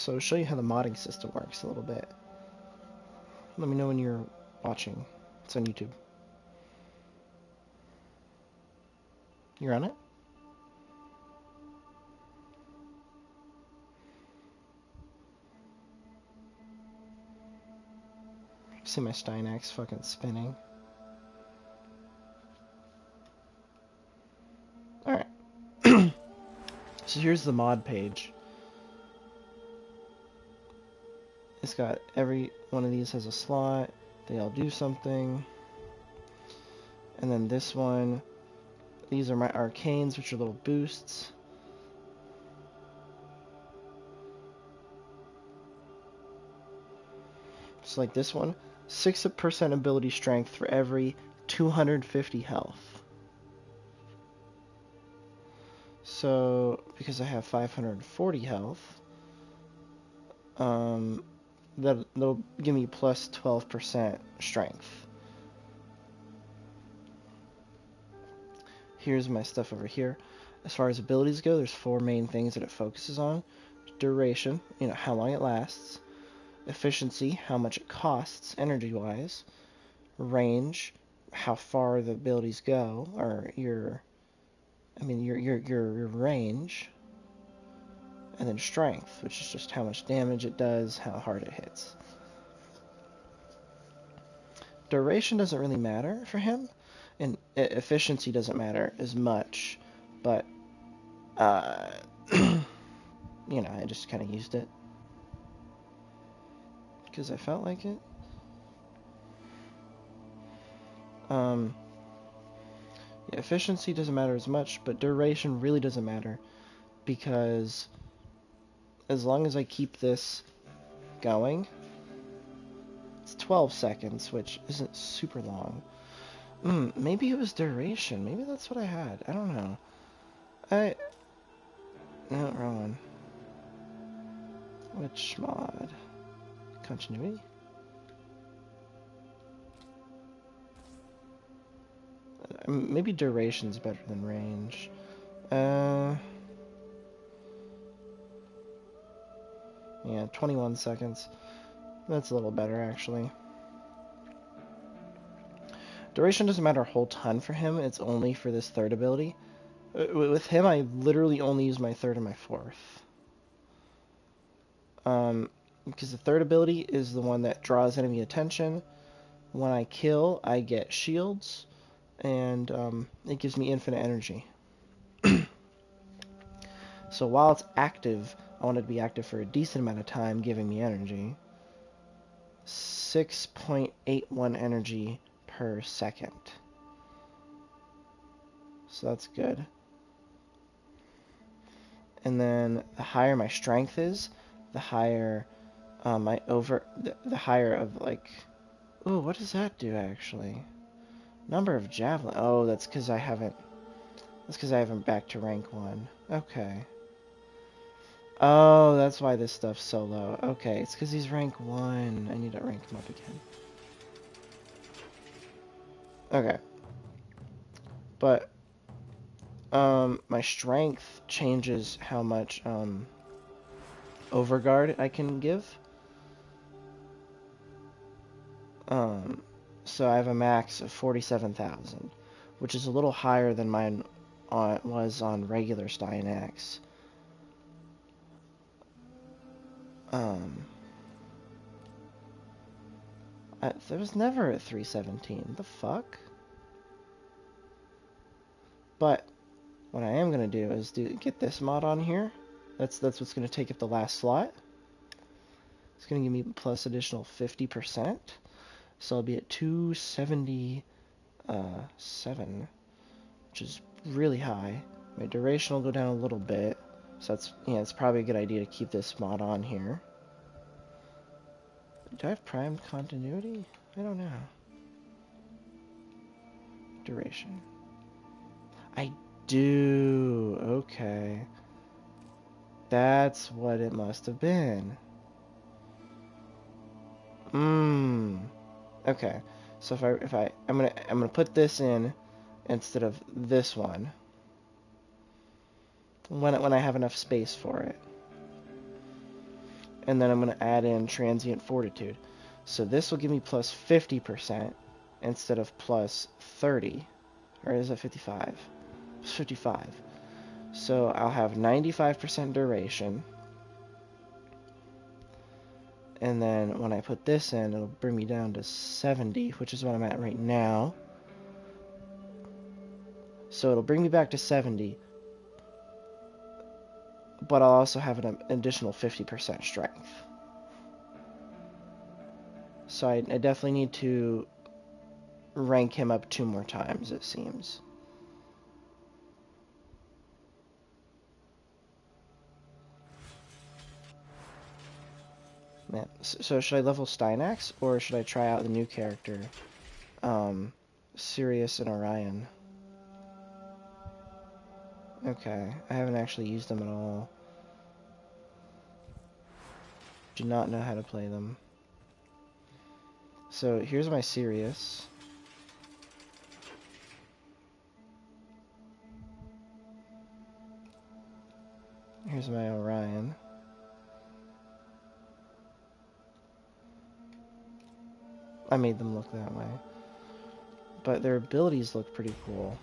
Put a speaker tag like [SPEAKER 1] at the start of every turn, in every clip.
[SPEAKER 1] So I'll show you how the modding system works a little bit. Let me know when you're watching. It's on YouTube. You're on it? See my Steinax fucking spinning. Alright. So here's the mod page. It's got every one of these has a slot. They all do something. And then this one, these are my arcanes, which are little boosts. So like this one, 6% ability strength for every 250 health. So, because I have 540 health, that'll give me plus 12% strength. Here's my stuff over here. As far as abilities go, there's 4 main things that it focuses on. Duration, how long it lasts. Efficiency, how much it costs energy-wise. Range, how far the abilities go, or your range. And then strength, which is just how much damage it does, how hard it hits. Duration doesn't really matter for him, and efficiency doesn't matter as much, but, I just kind of used it. Because I felt like it. Yeah, efficiency doesn't matter as much, but duration really doesn't matter, because as long as I keep this going, it's 12 seconds, which isn't super long. Maybe it was duration. Maybe that's what I had. I don't know. No, wrong one. Which mod? Continuity? Maybe duration's better than range. Yeah, 21 seconds. That's a little better, actually. Duration doesn't matter a whole ton for him. It's only for this third ability. With him, I literally only use my third and my fourth. Because the third ability is the one that draws enemy attention. When I kill, I get shields, and it gives me infinite energy. So while it's active, I want it to be active for a decent amount of time, giving me energy. 6.81 energy per second. So that's good. And then the higher my strength is, the higher the higher of like, ooh, what does that do actually? Number of javelin. Oh, that's because I haven't back to rank 1. Okay. Oh, that's why this stuff's so low. Okay, it's because he's rank 1. I need to rank him up again. Okay. But, my strength changes how much, overguard I can give. So I have a max of 47,000, which is a little higher than mine was on regular Steinax. There was never a 317. The fuck? But what I am gonna do is get this mod on here. That's what's gonna take up the last slot. It's gonna give me plus additional 50%. So I'll be at 277, which is really high. My duration will go down a little bit. So it's probably a good idea to keep this mod on here. Do I have primed continuity? I don't know. Duration. I do. Okay. That's what it must have been. Okay. So I'm gonna put this in instead of this one when I have enough space for it. and then I'm going to add in transient fortitude. So this will give me plus 50% instead of plus 30. Or is it 55? It's 55. So I'll have 95% duration. And then when I put this in, it'll bring me down to 70, which is what I'm at right now. So it'll bring me back to 70. But I'll also have an additional 50% strength. So I definitely need to rank him up 2 more times, it seems. Man, so should I level Steinax, or should I try out the new character, Sirius and Orion? Okay, I haven't actually used them at all. Do not know how to play them. So here's my Sirius. Here's my Orion. I made them look that way. But their abilities look pretty cool.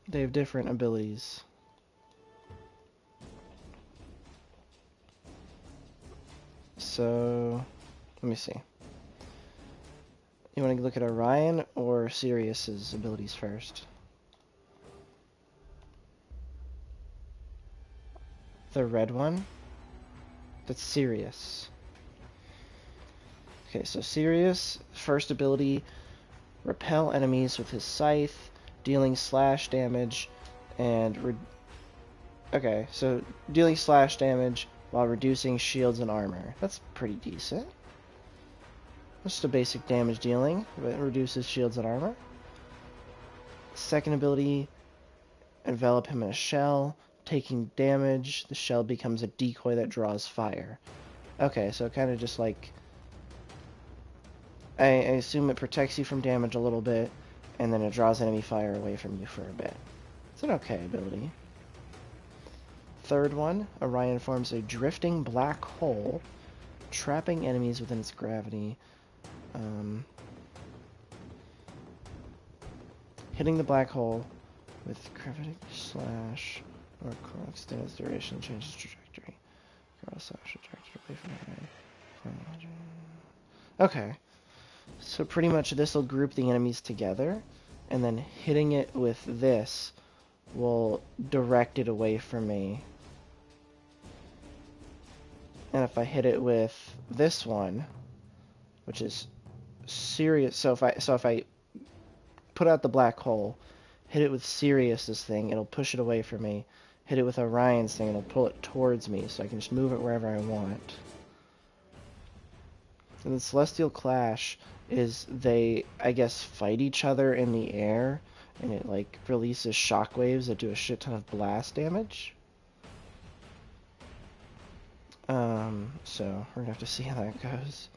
[SPEAKER 1] They have different abilities. So, let me see. You want to look at Orion or Sirius's abilities first? The red one? That's Sirius. Okay, so Sirius, first ability, repel enemies with his scythe, dealing slash damage, and okay, so dealing slash damage while reducing shields and armor. That's pretty decent. Just a basic damage dealing, but it reduces shields and armor. Second ability, envelop him in a shell, taking damage, the shell becomes a decoy that draws fire. Okay, so kind of just like, I assume it protects you from damage a little bit, and then it draws enemy fire away from you for a bit. It's an okay ability. Third one, Orion forms a drifting black hole, trapping enemies within its gravity. Hitting the black hole with gravity slash or extend its duration, changes trajectory. Slash attracted away from the okay. So pretty much this will group the enemies together, and then hitting it with this will direct it away from me. And if I hit it with this one, which is Sirius, so if I put out the black hole, hit it with Sirius's thing, it'll push it away from me. Hit it with Orion's thing, it'll pull it towards me, so I can just move it wherever I want. And the Celestial Clash is they, I guess, fight each other in the air, and it like releases shockwaves that do a shit ton of blast damage. So we're gonna have to see how that goes.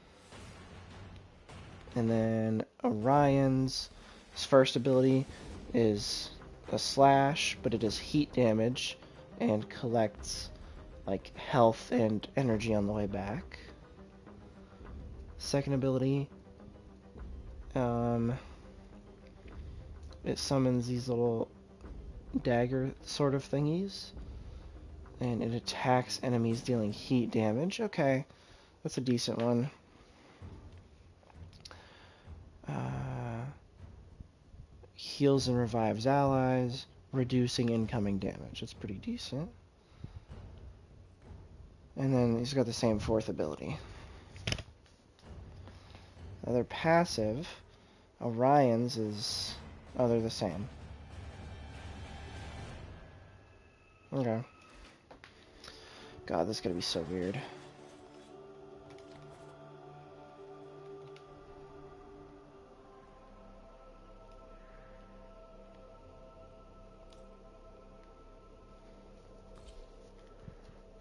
[SPEAKER 1] And then Orion's first ability is a slash, but it does heat damage and collects like health and energy on the way back. Second ability, it summons these little dagger sort of thingies, and it attacks enemies dealing heat damage. Okay, that's a decent one. Heals and revives allies, reducing incoming damage. That's pretty decent. And then he's got the same fourth ability. Now they're passive. Orion's is... oh, they're the same. Okay. God, this is gonna be so weird.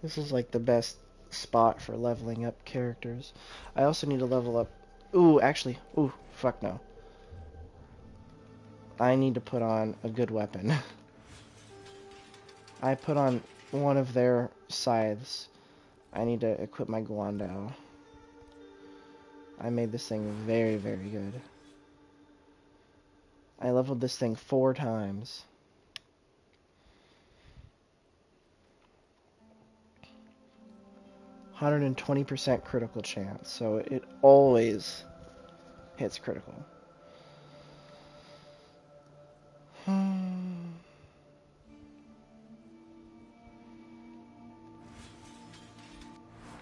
[SPEAKER 1] This is like the best spot for leveling up characters. I also need to level up... ooh, actually, ooh, fuck no. I need to put on a good weapon. I put on one of their scythes. I need to equip my Guandao. I made this thing very, very good. I leveled this thing 4 times. %120% critical chance, so it always hits critical. Okay,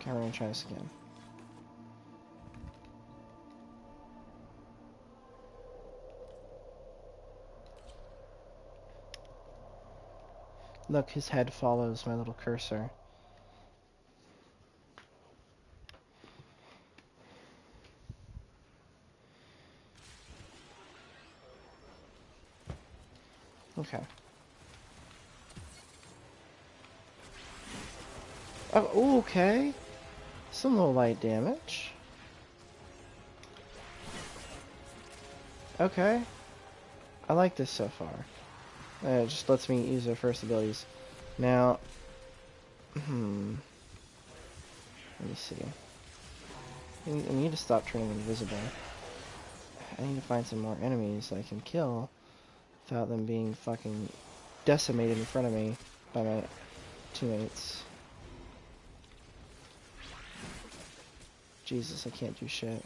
[SPEAKER 1] we're gonna try this again. Look, his head follows my little cursor. Okay. Oh, okay. Some low light damage. Okay. I like this so far. It just lets me use their first abilities. Now, let me see. I need to stop turning invisible. I need to find some more enemies that I can kill without them being fucking decimated in front of me by my teammates. Jesus, I can't do shit.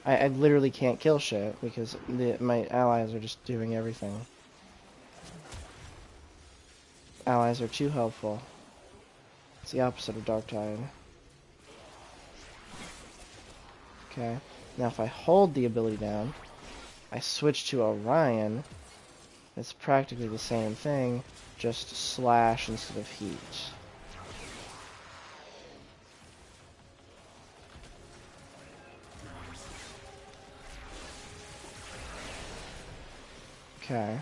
[SPEAKER 1] I literally can't kill shit because my allies are just doing everything. Allies are too helpful. It's the opposite of Darktide. Okay. Now if I hold the ability down, I switch to Orion. It's practically the same thing, just slash instead of heat. Okay.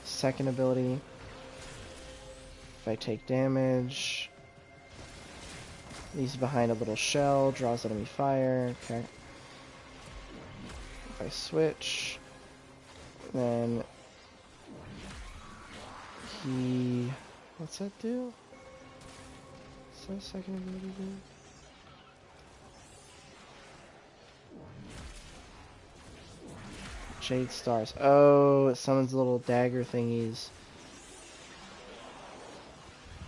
[SPEAKER 1] Second ability. If I take damage, leaves behind a little shell, draws enemy fire. Okay. If I switch, then he... What's that do? What's that second ability do? Jade Stars. Oh, it summons little dagger thingies.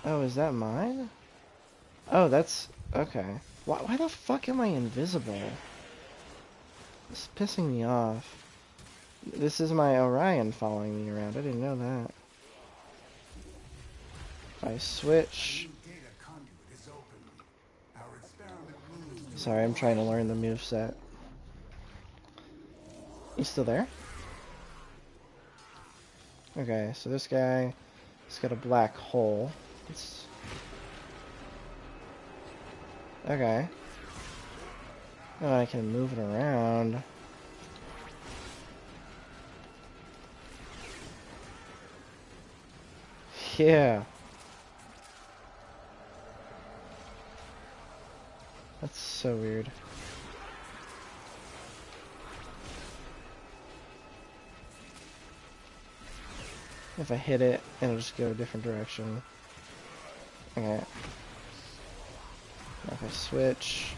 [SPEAKER 1] Oh, is that mine? Oh, that's... Okay. Why the fuck am I invisible? This is pissing me off. This is my Orion following me around. I didn't know that. If I switch... Sorry, I'm trying to learn the moveset. You still there? Okay, so this guy, he's got a black hole. Okay. Oh, I can move it around. Yeah. That's so weird. If I hit it, it'll just go a different direction. Okay. If I switch,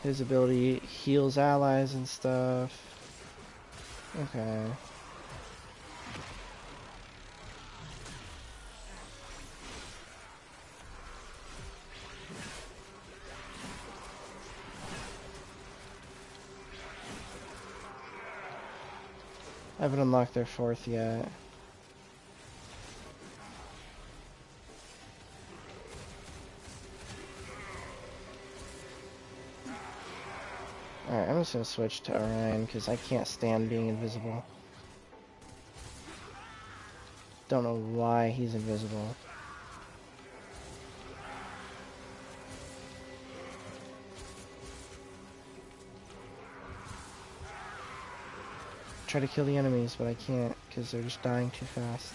[SPEAKER 1] his ability heals allies and stuff. Okay. I haven't unlocked their fourth yet. Alright, I'm just gonna switch to Orion because I can't stand being invisible. Don't know why he's invisible. Try to kill the enemies, but I can't because they're just dying too fast.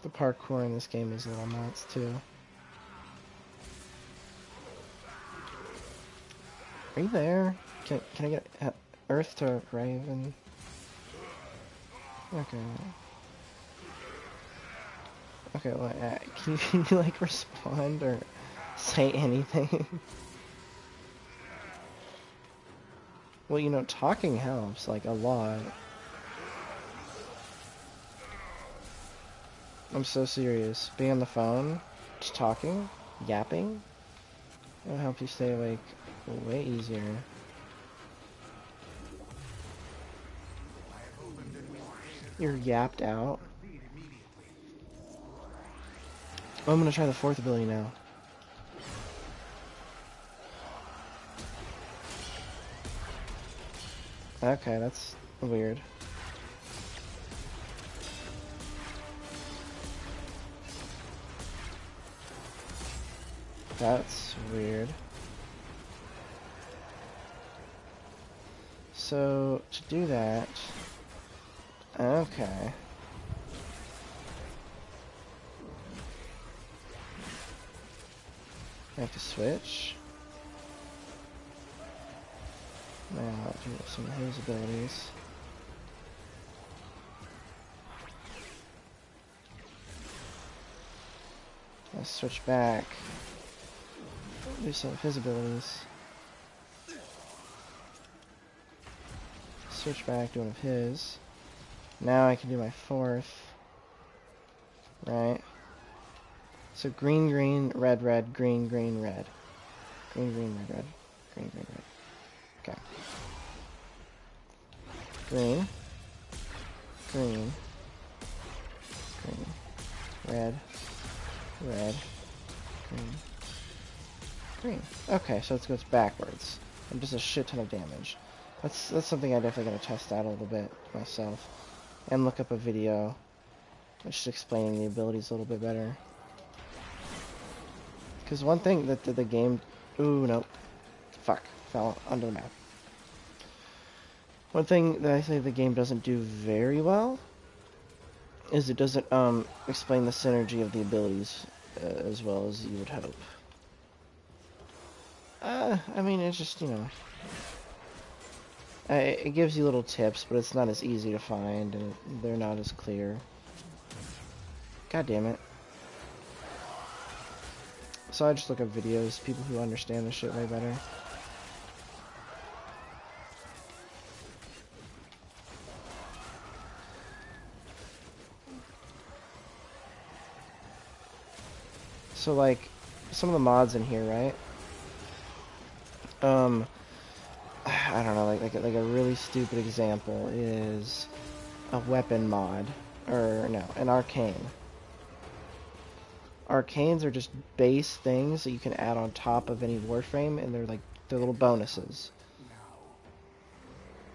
[SPEAKER 1] The parkour in this game is a little nuts too. Are you there? Can I get Earth to Raven? Okay. Okay, well, can you like respond or say anything? Well, you know, talking helps, like, a lot. I'm so serious. Being on the phone, just talking, yapping, it'll help you stay awake way easier. You're yapped out. Oh, I'm gonna try the fourth ability now. Okay, that's weird. That's weird. So, to do that... Okay. I have to switch. Now, do some of his abilities. Let's switch back. Do some of his abilities. Switch back to one of his. Now I can do my fourth. Right. So green, green, red, red, green, green, red. Green, green, red, red. Green, green, red. Okay. Green. Green. Green. Red. Red. Green. Green. Okay, so it goes backwards. And just a shit ton of damage. That's something I definitely gotta test out a little bit myself. And look up a video just explaining the abilities a little bit better. Because one thing that the game... Ooh, nope. Fuck. Fell under the map. One thing that I think the game doesn't do very well is it doesn't explain the synergy of the abilities as well as you would hope. I mean, it's just, you know... it gives you little tips, but it's not as easy to find, and they're not as clear. God damn it. So I just look up videos, people who understand this shit way better. So like, some of the mods in here, right? I don't know, like a really stupid example is a weapon mod, or no, an arcane. Arcanes are just base things that you can add on top of any Warframe, and they're little bonuses.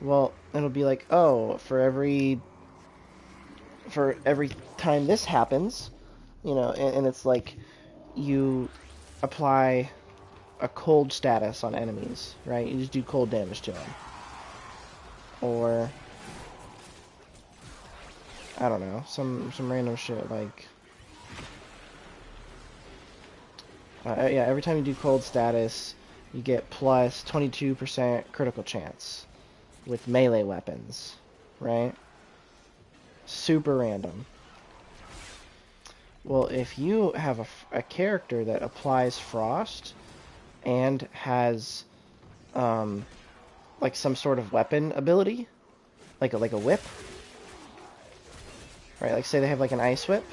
[SPEAKER 1] Well, it'll be like, oh, for every time this happens, you know, and it's like you apply a cold status on enemies, right? You just do cold damage to them. Or I don't know, some random shit like yeah, every time you do cold status, you get plus 22% critical chance with melee weapons, right? Super random. Well, if you have a character that applies frost and has like some sort of weapon ability, like a whip, right? Like say they have like an ice whip.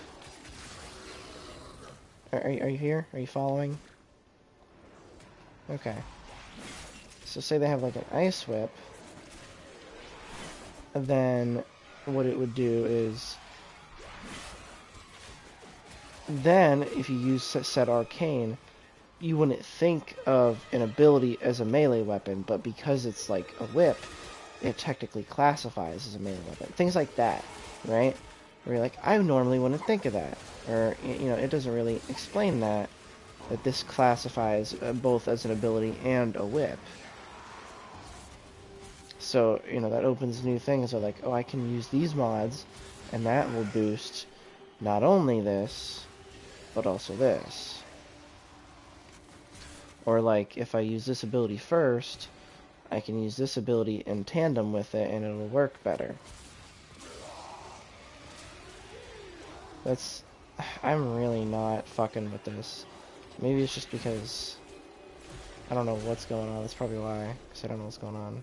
[SPEAKER 1] Are you here? Are you following? Okay. So say they have like an ice whip, and then what it would do is, then if you use said arcane, you wouldn't think of an ability as a melee weapon, but because it's like a whip, it technically classifies as a melee weapon. Things like that, right? Where you're like, I normally wouldn't think of that. Or, you know, it doesn't really explain that this classifies both as an ability and a whip. So, you know, that opens new things. So like, oh, I can use these mods, and that will boost not only this, but also this. Or like, if I use this ability first, I can use this ability in tandem with it and it'll work better. I'm really not fucking with this. Maybe it's just because I don't know what's going on. That's probably why, because I don't know what's going on.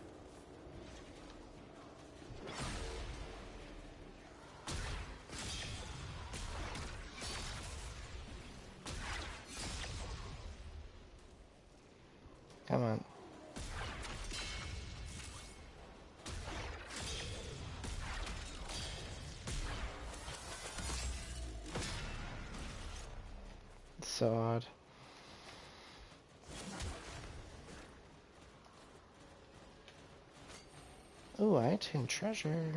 [SPEAKER 1] Come on. It's so odd. Oh, I obtained treasure.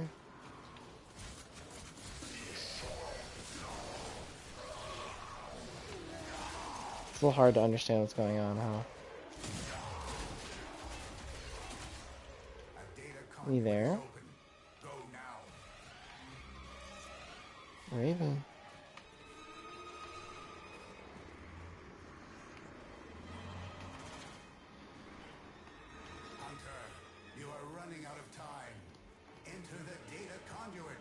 [SPEAKER 1] It's a little hard to understand what's going on, huh? You there? Raven.
[SPEAKER 2] Hunter, you are running out of time. Enter the data conduit.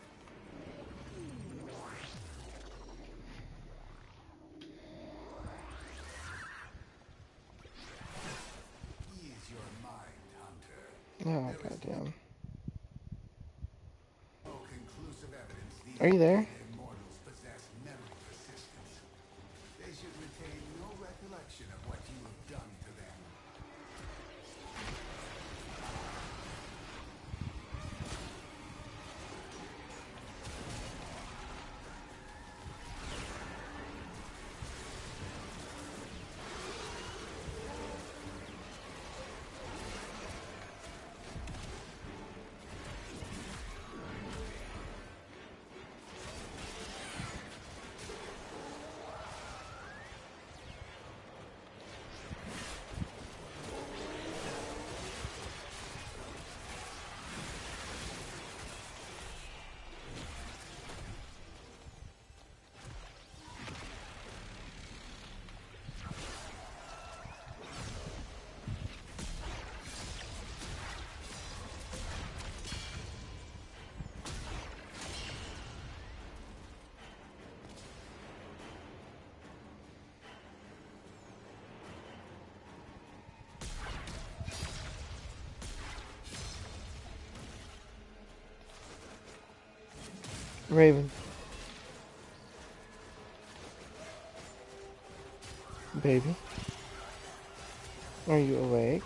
[SPEAKER 2] Ease your mind, Hunter.
[SPEAKER 1] Oh, goddamn.
[SPEAKER 2] No conclusive evidence these
[SPEAKER 1] Are you there?
[SPEAKER 2] immortals possess memory persistence. They should retain no recollection of what you have done to them.
[SPEAKER 1] Raven. Baby. Are you awake?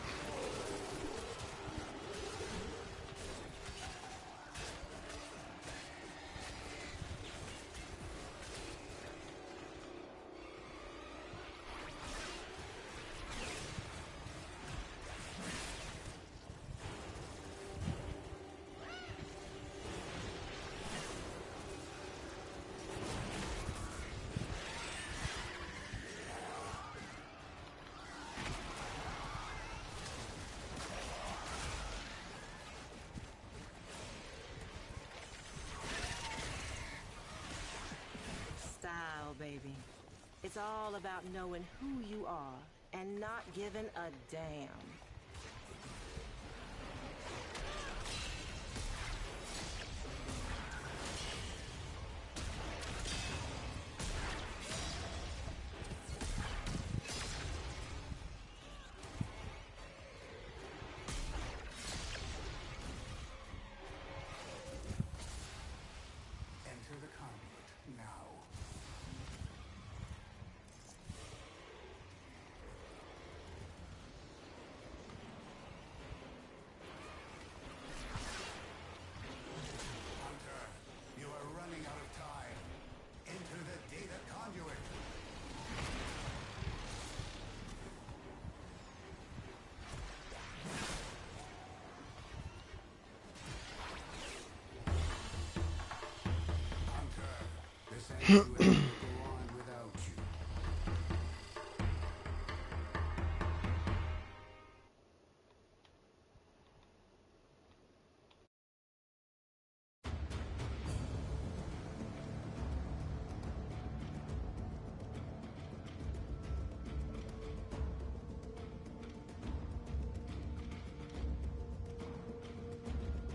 [SPEAKER 3] Baby. It's all about knowing who you are and not giving a damn.
[SPEAKER 2] Enter the conduit now. Hunter, you are running out of time. Enter the data conduit. Hunter, this ends you